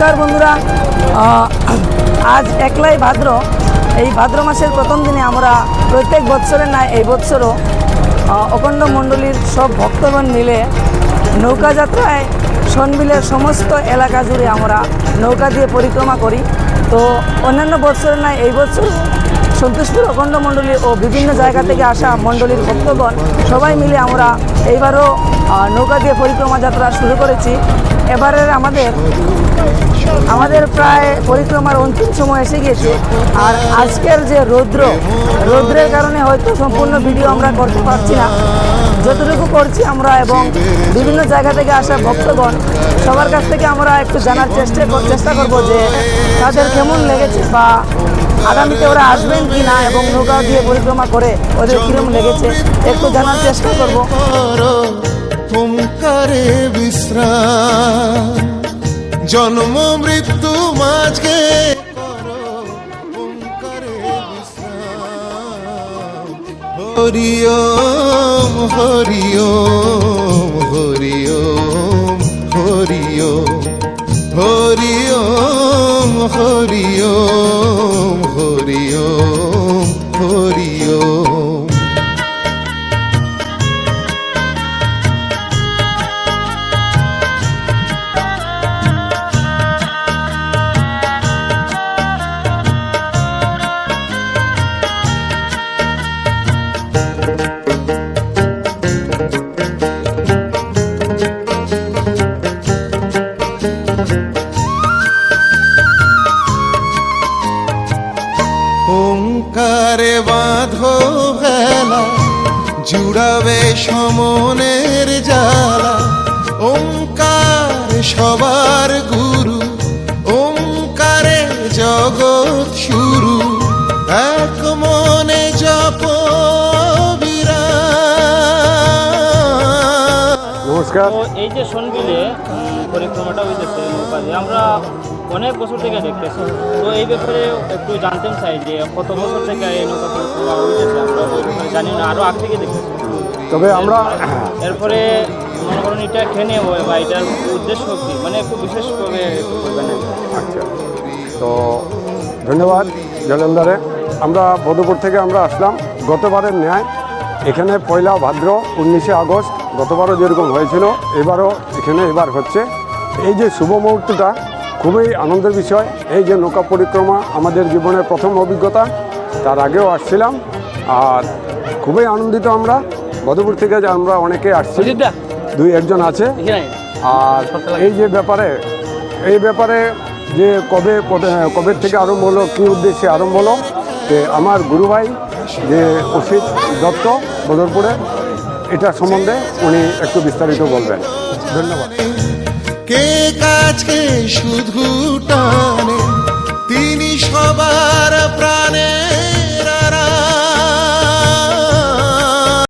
নমস্কার বন্ধুরা, আজ একলাই ভাদ্র। এই ভাদ্র মাসের প্রথম দিনে আমরা প্রত্যেক বৎসরের ন্যায় এই বৎসরও অখণ্ড মণ্ডলীর সব ভক্তগণ মিলে নৌকা যাত্রায় সনবিলের সমস্ত এলাকা জুড়ে আমরা নৌকা দিয়ে পরিক্রমা করি। তো অন্যান্য বৎসরের ন্যায় এই বছর সন্তোষপুর অখণ্ড মণ্ডলী ও বিভিন্ন জায়গা থেকে আসা মণ্ডলীর ভক্তগণ সবাই মিলে আমরা এইবারও নৌকা দিয়ে পরিক্রমা যাত্রা শুরু করেছি। এবারের আমাদের প্রায় পরিক্রমার অন্তিম সময় এসে গিয়েছে। আর আজকের যে রৌদ্রের কারণে হয়তো সম্পূর্ণ ভিডিও আমরা করতে পারছি না, যতটুকু করছি আমরা, এবং বিভিন্ন জায়গা থেকে আসা ভক্তগণ সবার কাছ থেকে আমরা একটু জানার চেষ্টা করব যে তাদের কেমন লেগেছে বা আগামীতে ওরা আসবেন কি না, এবং নৌকা দিয়ে পরিক্রমা করে ওদের কিরম লেগেছে একটু জানার চেষ্টা করব। ওমকারে বিশ্রাম, জন্ম মৃত্যু মাঝে ওমকারে বিশ্রাম। হরি ওম হরি ওম হরি ওম হরি ওম হরি ওম হরি ওম হরি ওম হরি ওম। ওমকারে বাঁধো ভেলা, জুড়াবে সমনের জ্বালা। ওমকার সবার গুরু, ওমকারে জগৎ শুরু। এক মনে জপ বিরাম। নমস্কার। তো এই যে সনবিলে পরিক্রমাটা হইতেছে নৌকা দিয়ে, আমরা অনেক বছর থেকে দেখতেছি। তো এই ব্যাপারে একটু জানতে চাই যে কত বছর থেকে এই নৌকা পরিক্রমা হইতেছে, আমরা জানি না, আরও আগ থেকে দেখতেছি। তবে আমরা এরপরে মনে করেন এটা খেনে হয় বা এটার উদ্দেশ্য কী, মানে একটু বিশেষভাবে একটু করবেন। আচ্ছা, তো ধন্যবাদ জলেন্দারে। আমরা বদরপুর থেকে আমরা আসলাম গতবারের ন্যায়। এখানে পয়লা ভাদ্র 19শে আগস্ট গতবারও যেরকম হয়েছিল এবারও এবার হচ্ছে। এই যে শুভ মুহূর্তটা খুবই আনন্দের বিষয়। এই যে নৌকা পরিক্রমা আমাদের জীবনের প্রথম অভিজ্ঞতা, তার আগেও আসছিলাম আর খুবই আনন্দিত। আমরা বদরপুর থেকে যে আমরা অনেকে আসছি, 2-1 আছে। আর এই যে ব্যাপারে যে কবে থেকে আরম্ভ হলো, কী উদ্দেশ্যে আরম্ভ হলো, যে আমার গুরু ভাই যে অসিত দত্ত বদরপুরে, এটা সম্বন্ধে উনি একটু বিস্তারিত বলবেন। ধন্যবাদ। কে কাছে শুধু